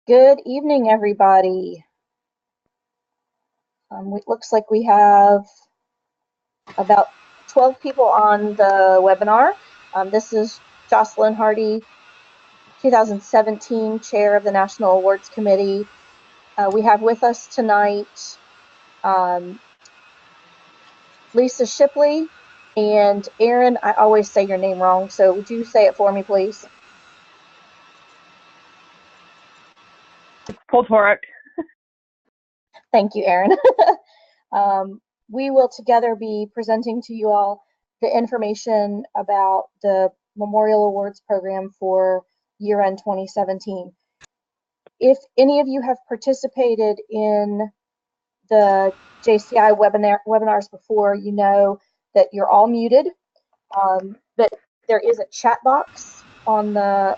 Good evening, everybody. It looks like we have about 12 people on the webinar. This is Jocelyn Hardy, 2017 Chair of the National Awards Committee. We have with us tonight Lisa Shipley and Aaron. I always say your name wrong, so would you say it for me, please? Poltorek. Thank you, Aaron. We will together be presenting to you all the information about the Memorial Awards program for year-end 2017. If any of you have participated in the JCI webinars before, you know that you're all muted, but there is a chat box on the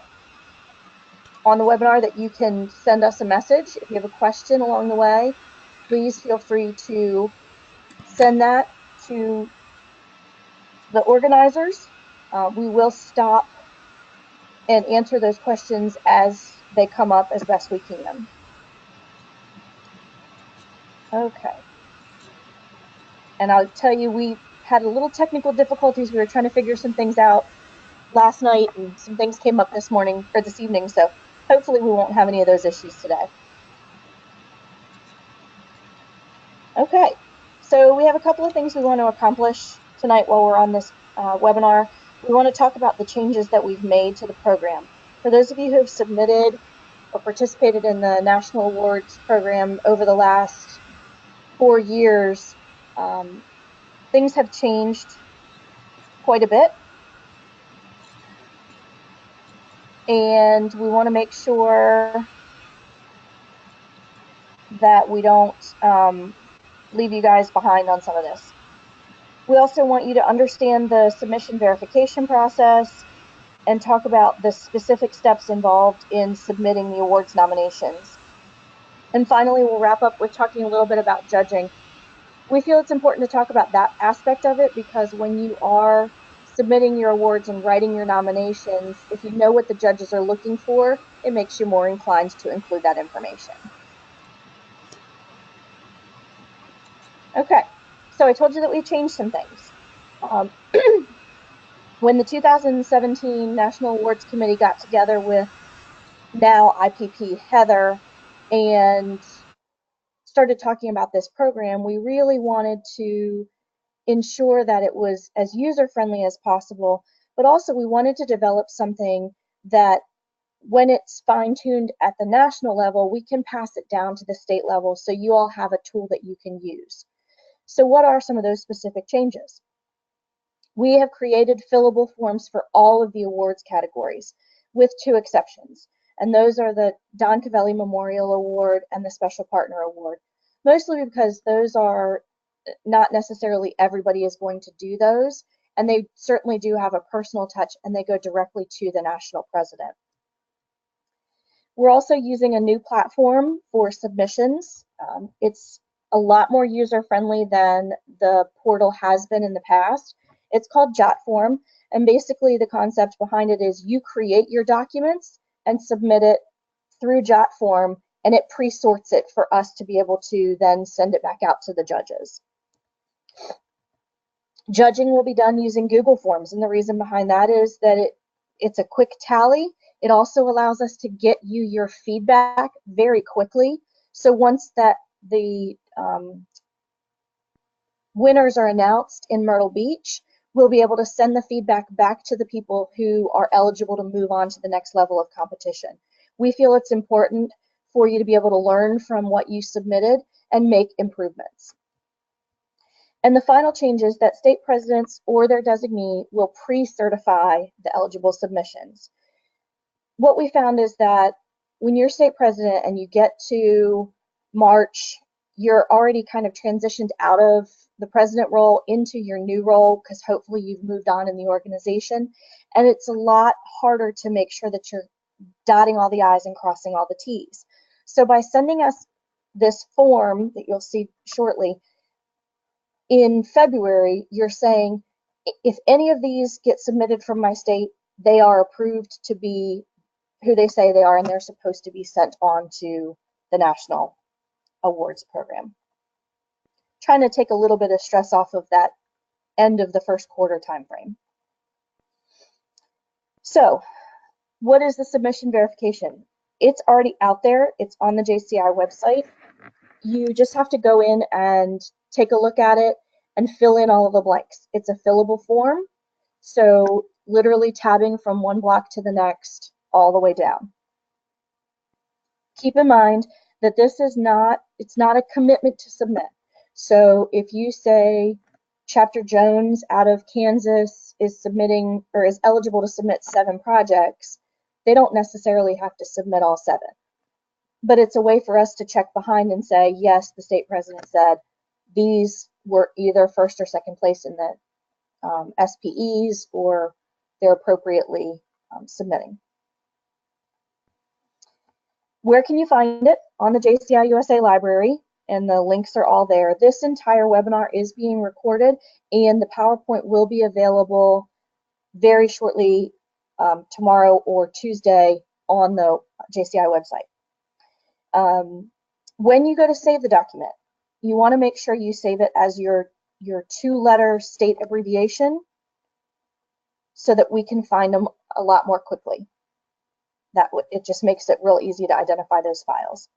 webinar that you can send us a message. If you have a question along the way, please feel free to send that to the organizers. We will stop and answer those questions as they come up as best we can. Okay. And I'll tell you, we had a little technical difficulties. We were trying to figure some things out last night, and some things came up this morning or this evening, so hopefully we won't have any of those issues today. Okay, so we have a couple of things we want to accomplish tonight while we're on this webinar. We want to talk about the changes that we've made to the program. For those of you who have submitted or participated in the National Awards program over the last 4 years, things have changed quite a bit. And we want to make sure that we don't leave you guys behind on some of this. We also want you to understand the submission verification process and talk about the specific steps involved in submitting the awards nominations. And finally, we'll wrap up with talking a little bit about judging. We feel it's important to talk about that aspect of it because when you are submitting your awards and writing your nominations, if you know what the judges are looking for, it makes you more inclined to include that information. Okay, so I told you that we changed some things. When the 2017 National Awards Committee got together with now IPP Heather and started talking about this program, we really wanted to ensure that it was as user-friendly as possible, but also we wanted to develop something that when it's fine-tuned at the national level, we can pass it down to the state level so you all have a tool that you can use. So what are some of those specific changes? We have created fillable forms for all of the awards categories with 2 exceptions, and those are the Don Cavelli Memorial Award and the Special Partner Award, mostly because those are not necessarily everybody is going to do those, and they certainly do have a personal touch and they go directly to the national president. We're also using a new platform for submissions. It's a lot more user-friendly than the portal has been in the past. It's called JotForm, and basically the concept behind it is you create your documents and submit it through JotForm, and it pre-sorts it for us to be able to then send it back out to the judges. Judging will be done using Google Forms, and the reason behind that is that it's a quick tally. It also allows us to get you your feedback very quickly. So once that the winners are announced in Myrtle Beach, we'll be able to send the feedback back to the people who are eligible to move on to the next level of competition. We feel it's important for you to be able to learn from what you submitted and make improvements. And the final change is that state presidents or their designee will pre-certify the eligible submissions. What we found is that when you're state president and you get to March, you're already kind of transitioned out of the president role into your new role because hopefully you've moved on in the organization. And it's a lot harder to make sure that you're dotting all the I's and crossing all the T's. So by sending us this form that you'll see shortly, in February, you're saying, if any of these get submitted from my state, they are approved to be who they say they are, and they're supposed to be sent on to the National Awards program. Trying to take a little bit of stress off of that end of the first quarter time frame. So, what is the submission verification? It's already out there. It's on the JCI website. You just have to go in and take a look at it and fill in all of the blanks. It's a fillable form, so literally tabbing from one block to the next all the way down. Keep in mind that this is not, it's not a commitment to submit. So if you say Chapter Jones out of Kansas is submitting or is eligible to submit 7 projects, they don't necessarily have to submit all 7. But it's a way for us to check behind and say, yes, the state president said these were either first or second place in the SPEs, or they're appropriately submitting. Where can you find it? On the JCI USA library, and the links are all there. This entire webinar is being recorded, and the PowerPoint will be available very shortly, tomorrow or Tuesday, on the JCI website. When you go to save the document, you want to make sure you save it as your 2-letter state abbreviation so that we can find them a lot more quickly. It just makes it real easy to identify those files.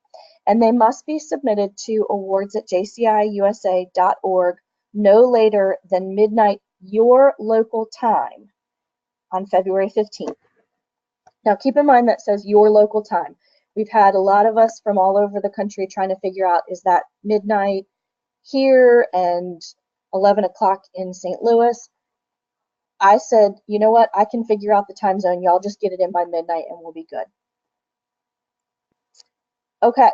And they must be submitted to awards@jciusa.org no later than midnight your local time on February 15th. Now keep in mind that says your local time. We've had a lot of us from all over the country trying to figure out, is that midnight here and 11 o'clock in St. Louis? I said, you know what, I can figure out the time zone. Y'all just get it in by midnight and we'll be good. Okay.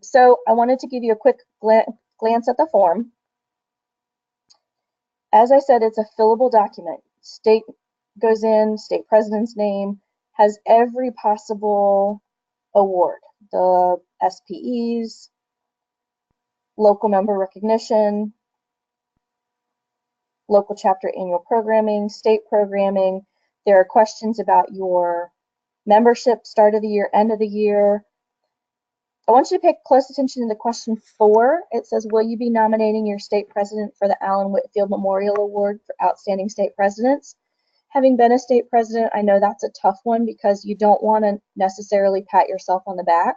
So I wanted to give you a quick glance at the form. As I said, it's a fillable document. State goes in, state president's name, has every possible award, the SPEs, local member recognition, local chapter annual programming, state programming. There are questions about your membership, start of the year, end of the year. I want you to pay close attention to the question 4. It says, will you be nominating your state president for the Allen Whitfield Memorial Award for Outstanding State Presidents? Having been a state president, I know that's a tough one because you don't want to necessarily pat yourself on the back,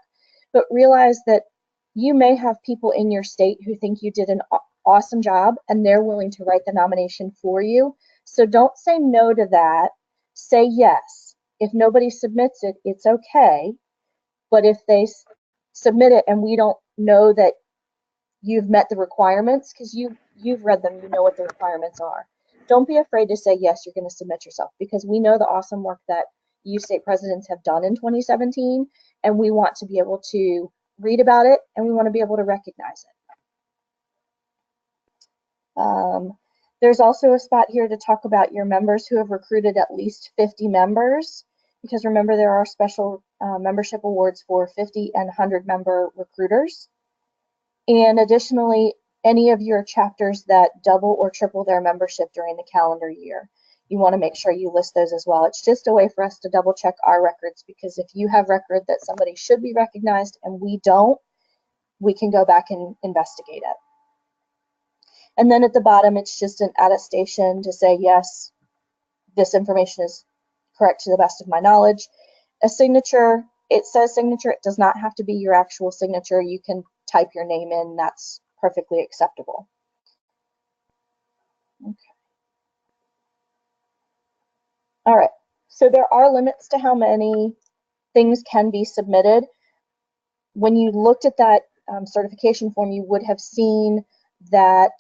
but realize that you may have people in your state who think you did an awesome job and they're willing to write the nomination for you. So don't say no to that. Say yes. If nobody submits it, it's okay. But if they submit it and we don't know that you've met the requirements, because you've read them, you know what the requirements are. Don't be afraid to say yes, you're going to submit yourself, because we know the awesome work that you state presidents have done in 2017, and we want to be able to read about it and we want to be able to recognize it. There's also a spot here to talk about your members who have recruited at least 50 members, because remember there are special membership awards for 50 and 100 member recruiters. And additionally, any of your chapters that double or triple their membership during the calendar year, you want to make sure you list those as well. It's just a way for us to double check our records, because if you have record that somebody should be recognized and we don't, we can go back and investigate it. And then at the bottom, it's just an attestation to say, yes, this information is correct to the best of my knowledge. A signature, it says signature, it does not have to be your actual signature. You can type your name in, that's perfectly acceptable. Okay. All right, so there are limits to how many things can be submitted. When you looked at that certification form, you would have seen that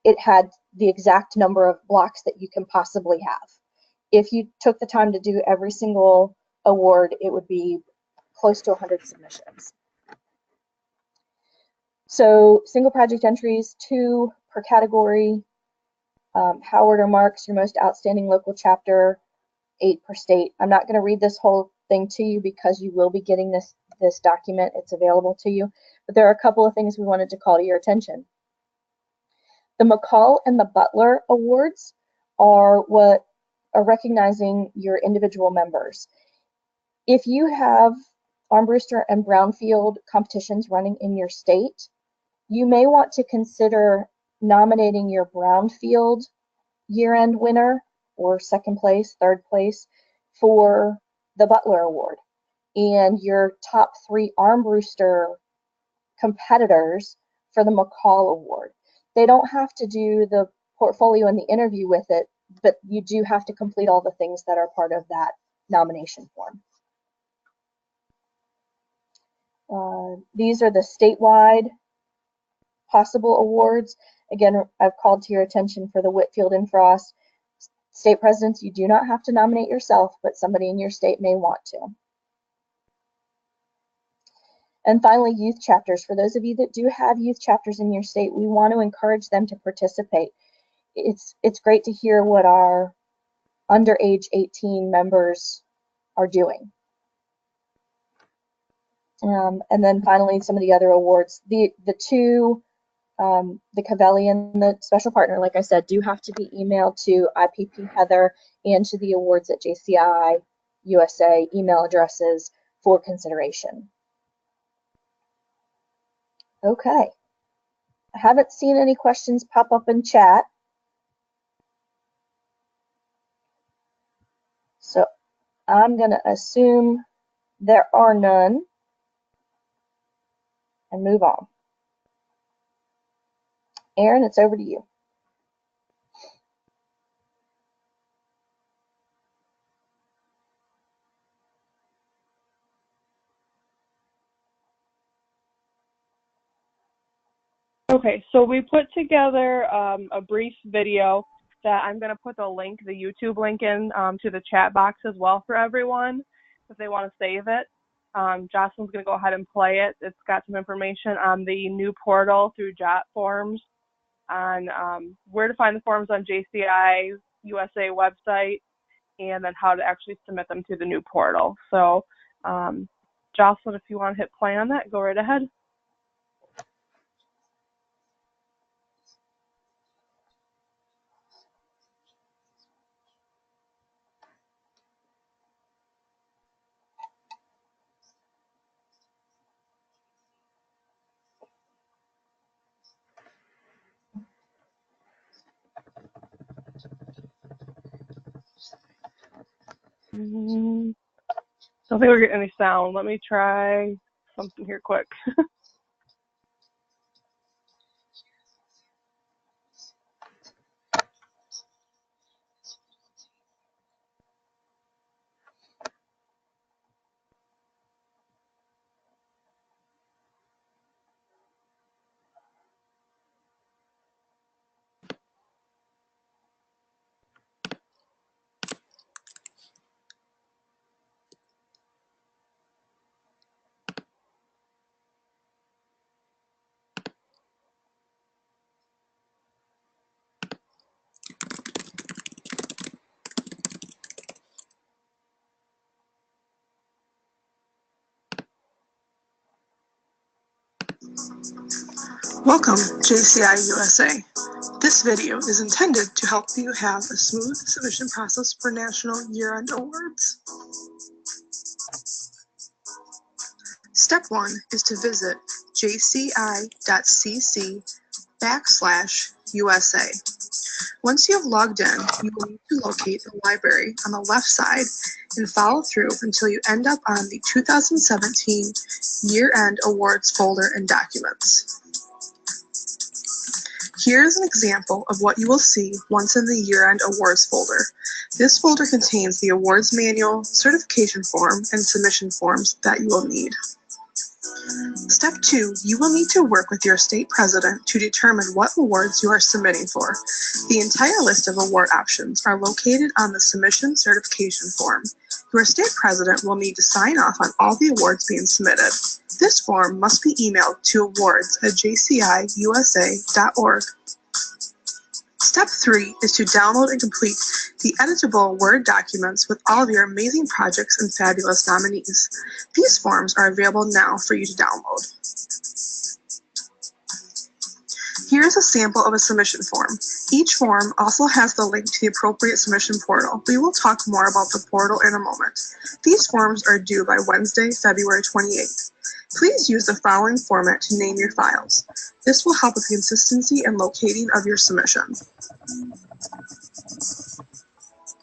it had the exact number of blocks that you can possibly have. If you took the time to do every single award, it would be close to 100 submissions. So single project entries, 2 per category. Howard or Marks, your most outstanding local chapter, 8 per state. I'm not going to read this whole thing to you because you will be getting this document. It's available to you. But there are a couple of things we wanted to call to your attention. The McCall and the Butler Awards are recognizing your individual members. If you have Armbruster and Brownfield competitions running in your state, you may want to consider nominating your Brownfield year-end winner or second place, third place for the Butler Award, and your top 3 Armbruster competitors for the McCall Award. They don't have to do the portfolio and the interview with it, but you do have to complete all the things that are part of that nomination form. These are the statewide possible awards. Again, I've called to your attention for the Whitfield and Frost. State presidents, you do not have to nominate yourself, but somebody in your state may want to. And finally, youth chapters. For those of you that do have youth chapters in your state, we want to encourage them to participate. It's great to hear what our under age 18 members are doing. And then finally, some of the other awards. The two, the Cavelli and the special partner, like I said, do have to be emailed to IPP Heather and to the awards at JCI USA email addresses for consideration. Okay. I haven't seen any questions pop up in chat. So I'm going to assume there are none and move on. Aaron, it's over to you. Okay, so we put together a brief video that I'm going to put the link, the YouTube link in to the chat box as well for everyone if they want to save it. Jocelyn's going to go ahead and play it. It's got some information on the new portal through JOT forms, on where to find the forms on JCI USA website, and then how to actually submit them to the new portal. So Jocelyn, if you want to hit play on that, go right ahead. I don't think we're getting any sound. Let me try something here quick. Welcome, JCI USA. This video is intended to help you have a smooth submission process for national year-end awards. Step 1 is to visit jci.cc/USA. Once you have logged in, you will need to locate the library on the left side and follow through until you end up on the 2017 Year-End Awards folder and documents. Here is an example of what you will see once in the Year-End Awards folder. This folder contains the awards manual, certification form, and submission forms that you will need. Step 2, you will need to work with your state president to determine what awards you are submitting for. The entire list of award options are located on the submission certification form. Your state president will need to sign off on all the awards being submitted. This form must be emailed to awards@jciusa.org. Step 3 is to download and complete the editable Word documents with all of your amazing projects and fabulous nominees. These forms are available now for you to download. Here is a sample of a submission form. Each form also has the link to the appropriate submission portal. We will talk more about the portal in a moment. These forms are due by Wednesday, February 28th. Please use the following format to name your files. This will help with the consistency and locating of your submission.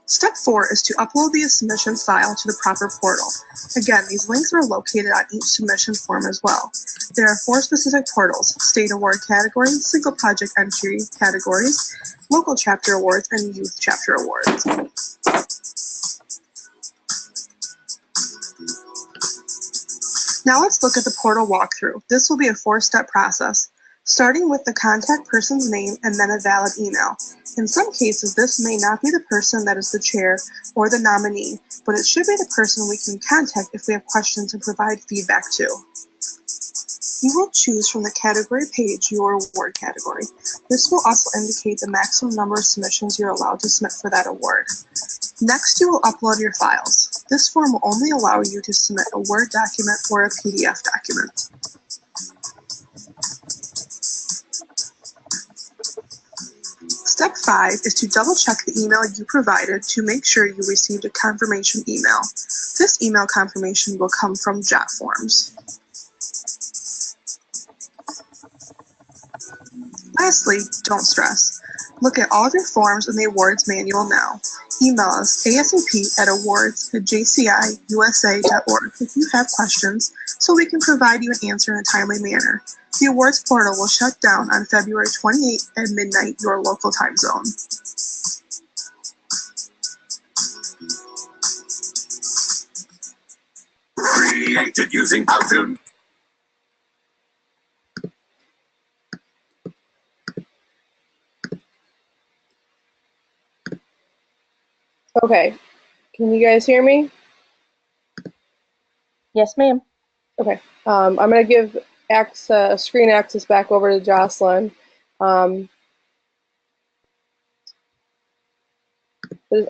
Step 4 is to upload the submission file to the proper portal. Again, these links are located on each submission form as well. There are 4 specific portals: State Award category, Single Project Entry categories, Local Chapter Awards, and Youth Chapter Awards. Now let's look at the portal walkthrough. This will be a 4-step process, starting with the contact person's name and then a valid email. In some cases, this may not be the person that is the chair or the nominee, but it should be the person we can contact if we have questions and provide feedback to. You will choose from the category page your award category. This will also indicate the maximum number of submissions you're allowed to submit for that award. Next, you will upload your files. This form will only allow you to submit a Word document or a PDF document. Step 5 is to double-check the email you provided to make sure you received a confirmation email. This email confirmation will come from JotForms. Lastly, don't stress. Look at all of your forms in the awards manual now. Email us asap@awards@jciusa.org if you have questions so we can provide you an answer in a timely manner. The awards portal will shut down on February 28th at midnight, your local time zone. Created using Powtoon. Okay, can you guys hear me? Yes, ma'am. Okay, I'm going to give screen access back over to Jocelyn. Does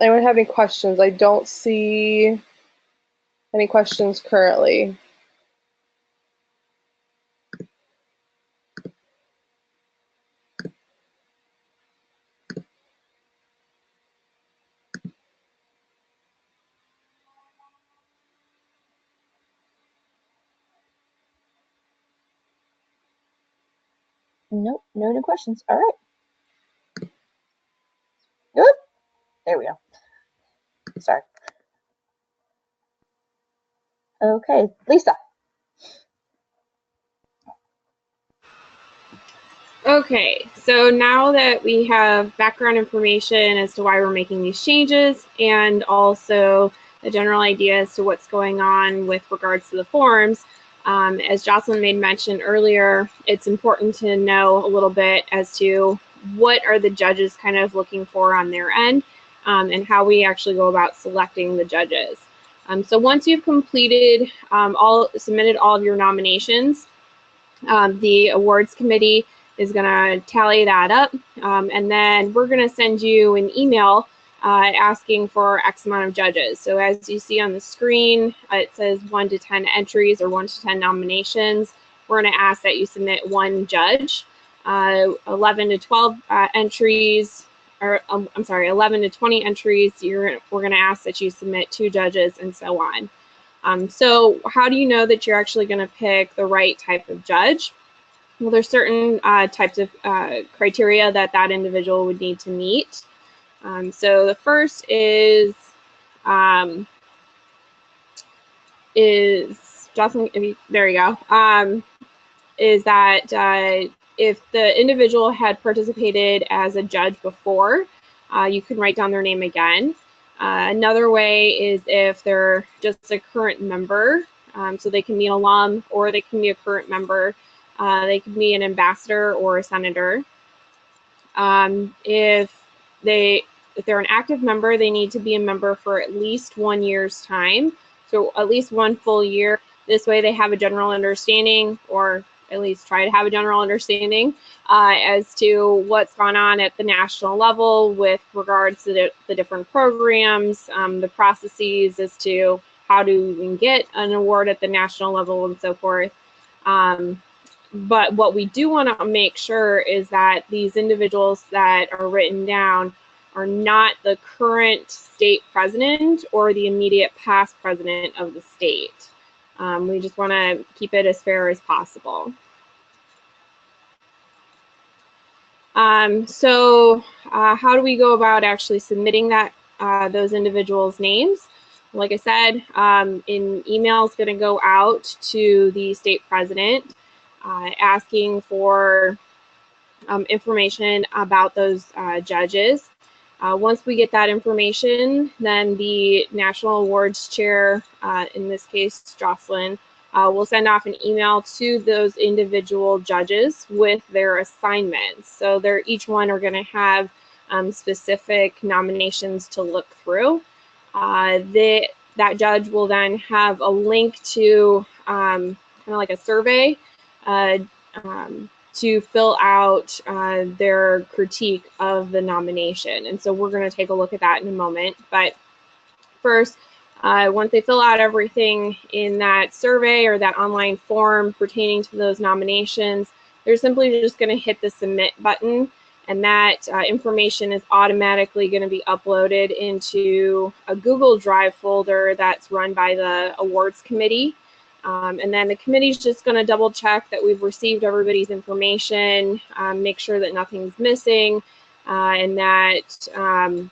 anyone have any questions? I don't see any questions currently. Nope, no new questions. All right. Good. There we go. Sorry. Okay, Lisa. Okay, so now that we have background information as to why we're making these changes and also the general idea as to what's going on with regards to the forms, as Jocelyn made mention earlier, it's important to know a little bit as to what are the judges kind of looking for on their end and how we actually go about selecting the judges. So once you've completed submitted all of your nominations, the awards committee is going to tally that up, and then we're going to send you an email asking for X amount of judges. So as you see on the screen, it says 1 to 10 entries or 1 to 10 nominations. We're going to ask that you submit 1 judge. 11 to 12 entries, or I'm sorry, 11 to 20 entries, we're going to ask that you submit 2 judges, and so on. So how do you know that you're actually going to pick the right type of judge? Well, there's certain types of criteria that that individual would need to meet. So the first is Jocelyn, there you go, is that if the individual had participated as a judge before, you can write down their name again. Another way is if they're just a current member, so they can be an alum or they can be a current member. They can be an ambassador or a senator. If they're an active member, they need to be a member for at least 1 year's time, so at least 1 full year. This way they have a general understanding, or at least try to have a general understanding as to what's gone on at the national level with regards to the different programs, the processes as to how to even get an award at the national level and so forth. But what we do want to make sure is that these individuals that are written down are not the current state president or the immediate past president of the state. We just want to keep it as fair as possible. How do we go about actually submitting that those individuals' names? Like I said, an email is going to go out to the state president asking for information about those judges. Once we get that information, then the National Awards Chair, in this case Jocelyn, will send off an email to those individual judges with their assignments. So each one are going to have specific nominations to look through. That judge will then have a link to kind of like a survey to fill out their critique of the nomination. And so we're going to take a look at that in a moment. But first, once they fill out everything in that survey or that online form pertaining to those nominations, they're simply just going to hit the submit button, and that information is automatically going to be uploaded into a Google Drive folder that's run by the awards committee. And then the committee is just going to double check that we've received everybody's information, make sure that nothing's missing, and that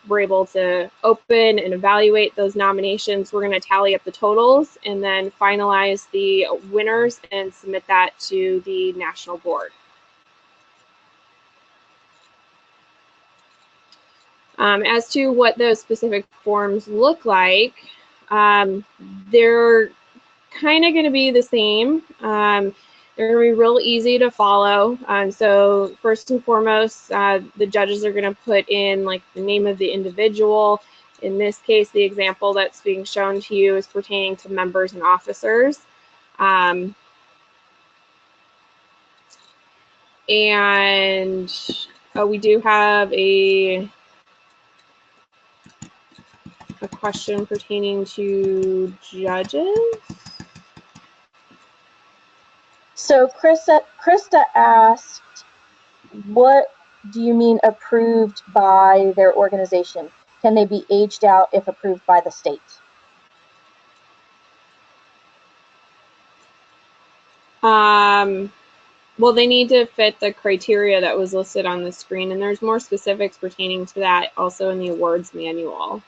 we're able to open and evaluate those nominations. We're going to tally up the totals and then finalize the winners and submit that to the national board. As to what those specific forms look like, they're kind of going to be the same. They're going to be real easy to follow. So first and foremost, the judges are going to put in like the name of the individual. In this case, the example that's being shown to you is pertaining to members and officers. We do have a question pertaining to judges. So Krista asked, what do you mean approved by their organization? Can they be aged out if approved by the state? Well, they need to fit the criteria that was listed on the screen, and there's more specifics pertaining to that also in the awards manual.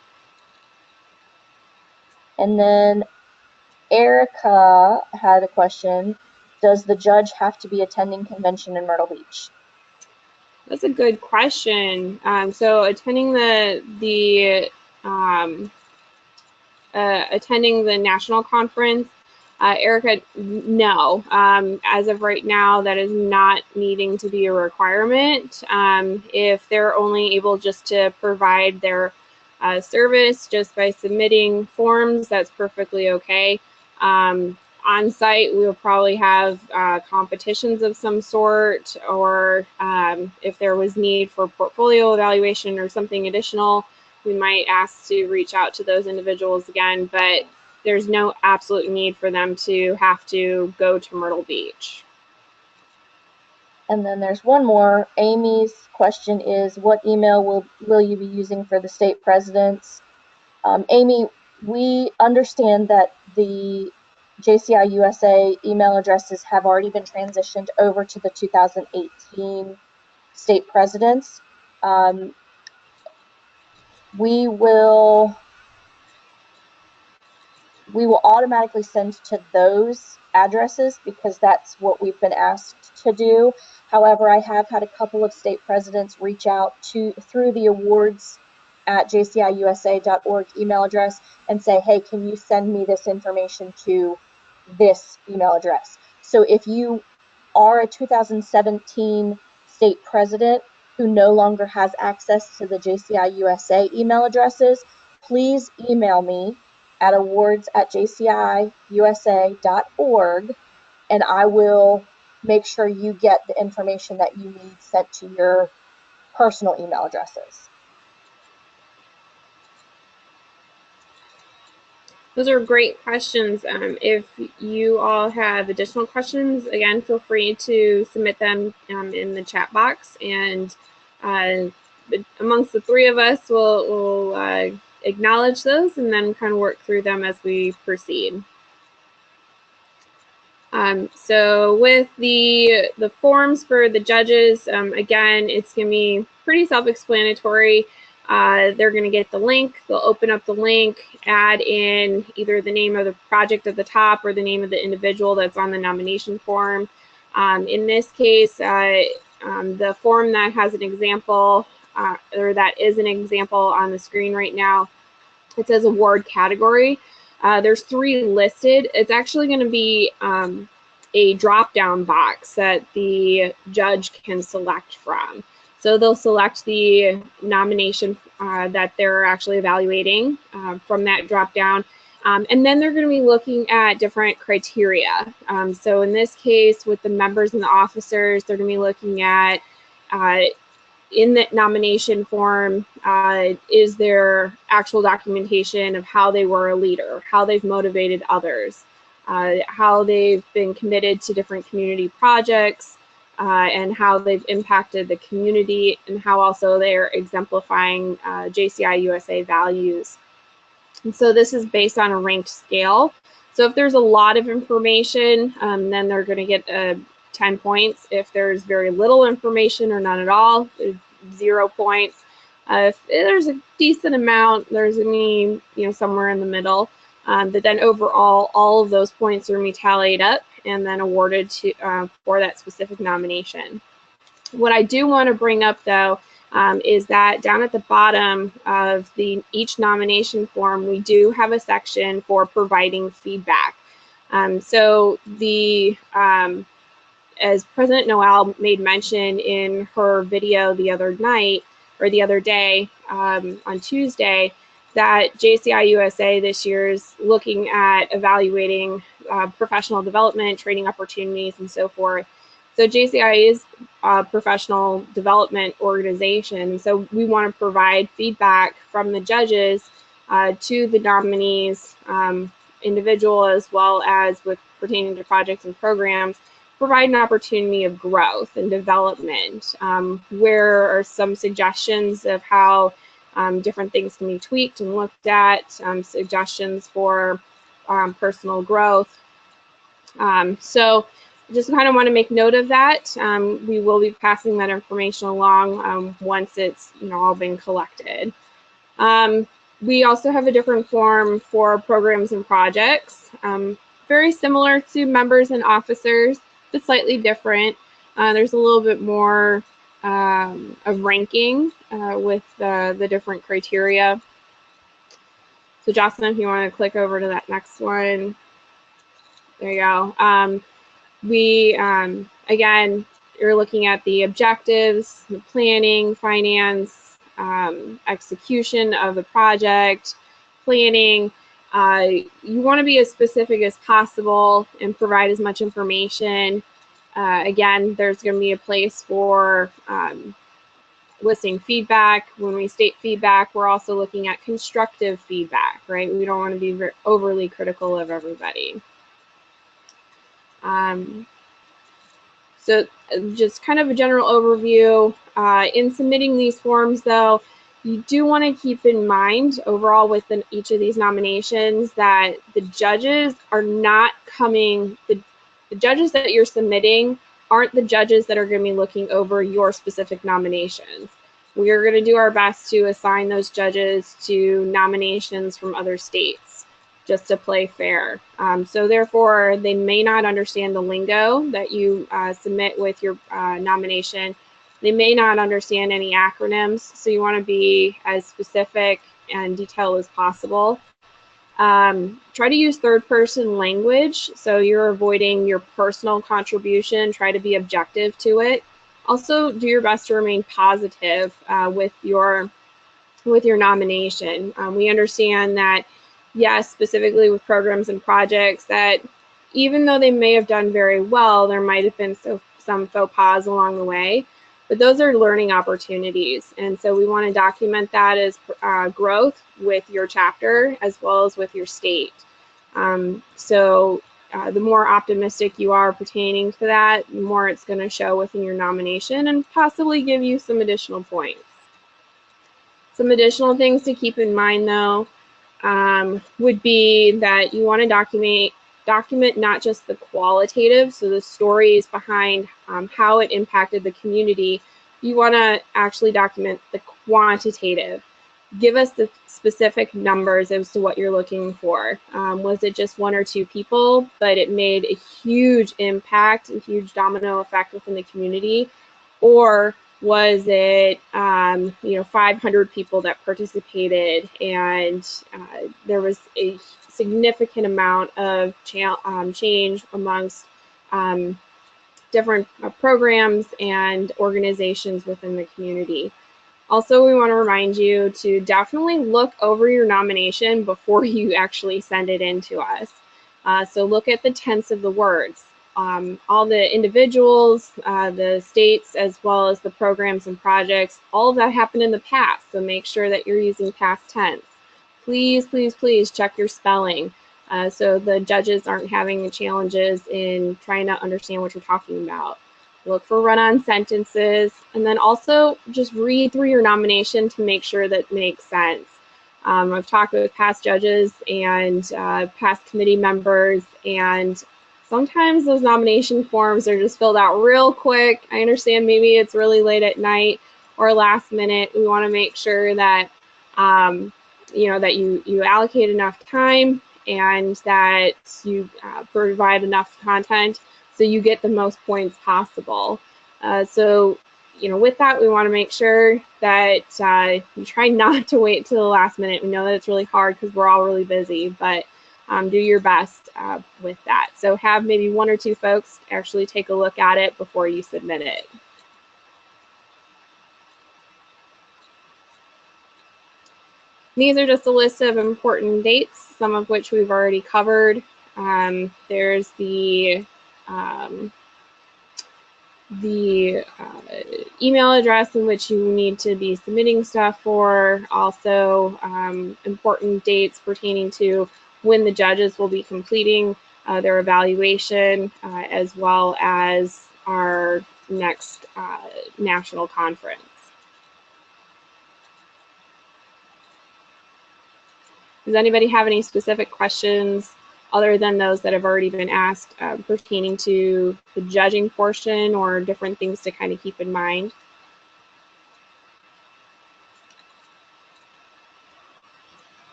And then Erica had a question. Does the judge have to be attending convention in Myrtle Beach? That's a good question. So attending attending the national conference, Erica, no. As of right now, that is not needing to be a requirement. If they're only able just to provide their service just by submitting forms, that's perfectly okay. On site, we will probably have competitions of some sort, or if there was need for portfolio evaluation or something additional, we might ask to reach out to those individuals again, but there's no absolute need for them to have to go to Myrtle Beach. And then there's one more. Amy's question is, what email will you be using for the state presidents? Amy, we understand that the JCI USA email addresses have already been transitioned over to the 2018 state presidents. We will automatically send to those addresses because that's what we've been asked to do. However, I have had a couple of state presidents reach out through the awards at jciusa.org email address and say, hey, can you send me this information to this email address? So if you are a 2017 state president who no longer has access to the JCI USA email addresses, please email me at awards@jciusa.org, and I will make sure you get the information that you need sent to your personal email addresses. Those are great questions. If you all have additional questions, again, feel free to submit them in the chat box, and amongst the three of us, we'll acknowledge those and then kind of work through them as we proceed. So with the forms for the judges, again, it's going to be pretty self-explanatory. They're going to get the link, they'll open up the link, add in either the name of the project at the top or the name of the individual that's on the nomination form. In this case, the form that has an example, or that is an example on the screen right now, it says award category. There's 3 listed. It's actually going to be a drop-down box that the judge can select from. So they'll select the nomination that they're actually evaluating from that drop-down. And then they're going to be looking at different criteria. So in this case, with the members and the officers, they're going to be looking at in the nomination form, is there actual documentation of how they were a leader, how they've motivated others, how they've been committed to different community projects, and how they've impacted the community, and how also they're exemplifying JCI USA values. And so this is based on a ranked scale. So if there's a lot of information, then they're going to get 10 points. If there's very little information or none at all, 0 points. If there's a decent amount, there's going to be somewhere in the middle. But then overall, all of those points are going to be tallied up and then awarded to for that specific nomination. What I do want to bring up, though, is that down at the bottom of each nomination form, we do have a section for providing feedback. So as President Noel made mention in her video the other night, or the other day on Tuesday, that JCI USA this year is looking at evaluating professional development, training opportunities, and so forth. So JCI is a professional development organization, so we want to provide feedback from the judges to the nominees, individual, as well as with pertaining to projects and programs, provide an opportunity of growth and development. Where are some suggestions of how different things can be tweaked and looked at, suggestions for personal growth. So just kind of want to make note of that. We will be passing that information along once it's all been collected. We also have a different form for programs and projects, very similar to members and officers, but slightly different. There's a little bit more of ranking with the different criteria. So Jocelyn, if you want to click over to that next one. There you go. Again, you're looking at the objectives, the planning, finance, execution of the project, planning. You want to be as specific as possible and provide as much information. Again, there's going to be a place for listing feedback. When we state feedback, we're also looking at constructive feedback, right? We don't want to be overly critical of everybody. So just kind of a general overview. In submitting these forms, though, you do want to keep in mind overall within each of these nominations that the judges are not coming, the judges that you're submitting aren't the judges that are going to be looking over your specific nominations. We are going to do our best to assign those judges to nominations from other states, just to play fair. So therefore, they may not understand the lingo that you submit with your nomination. They may not understand any acronyms, so you want to be as specific and detailed as possible. Try to use third-person language, so you're avoiding your personal contribution. Try to be objective to it. Also, do your best to remain positive with your nomination. We understand that, yes, specifically with programs and projects, that even though they may have done very well, there might have been some faux pas along the way. But those are learning opportunities, and so we want to document that as growth with your chapter as well as with your state. The more optimistic you are pertaining to that, the more it's going to show within your nomination and possibly give you some additional points. Some additional things to keep in mind, though, would be that you want to document not just the qualitative, so the stories behind how it impacted the community. You want to actually document the quantitative. Give us the specific numbers as to what you're looking for. Was it just 1 or 2 people, but it made a huge impact, a huge domino effect within the community? Or was it 500 people that participated, and there was a significant amount of change amongst different programs and organizations within the community? Also, we want to remind you to definitely look over your nomination before you actually send it in to us. So look at the tense of the words. All the individuals, the states, as well as the programs and projects, all of that happened in the past, so make sure that you're using past tense. Please, please, please check your spelling so the judges aren't having challenges in trying to understand what you're talking about. Look for run-on sentences, and then also just read through your nomination to make sure that it makes sense. I've talked with past judges and past committee members, and sometimes those nomination forms are just filled out real quick. I understand maybe it's really late at night or last minute. We want to make sure that that you allocate enough time and that you provide enough content so you get the most points possible. With that, we want to make sure that you try not to wait till the last minute. We know that it's really hard because we're all really busy, but do your best with that. So have maybe 1 or 2 folks actually take a look at it before you submit it. These are just a list of important dates, some of which we've already covered. There's the email address in which you need to be submitting stuff for, also important dates pertaining to when the judges will be completing their evaluation, as well as our next national conference. Does anybody have any specific questions other than those that have already been asked pertaining to the judging portion, or different things to kind of keep in mind?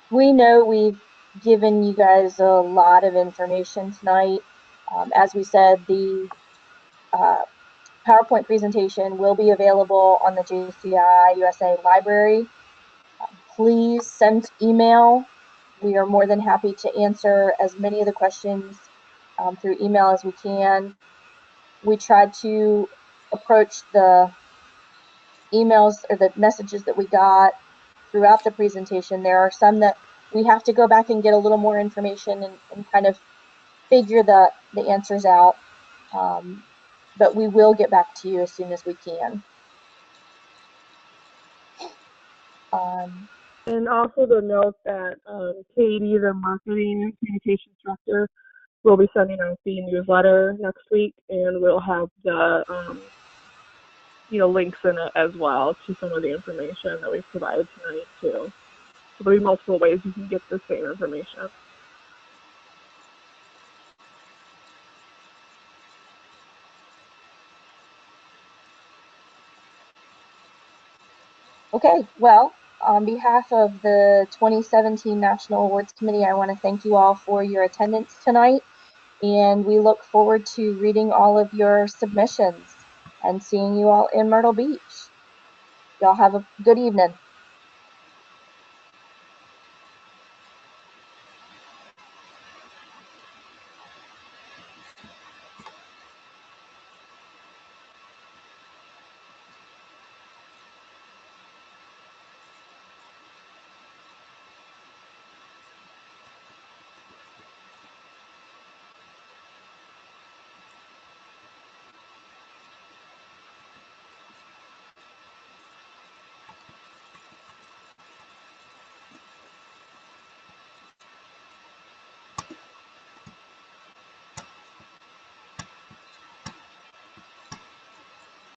We know we've given you guys a lot of information tonight. As we said, the PowerPoint presentation will be available on the JCI USA library. Please send email. We are more than happy to answer as many of the questions through email as we can. We tried to approach the emails or the messages that we got throughout the presentation. There are some that we have to go back and get a little more information and kind of figure the answers out. But we will get back to you as soon as we can. And also to note that Katie, the marketing and communications director, will be sending out the newsletter next week, and we'll have the links in it as well to some of the information that we've provided tonight too. So there'll be multiple ways you can get the same information. Okay, well, on behalf of the 2017 National Awards Committee, I want to thank you all for your attendance tonight, and we look forward to reading all of your submissions and seeing you all in Myrtle Beach. Y'all have a good evening.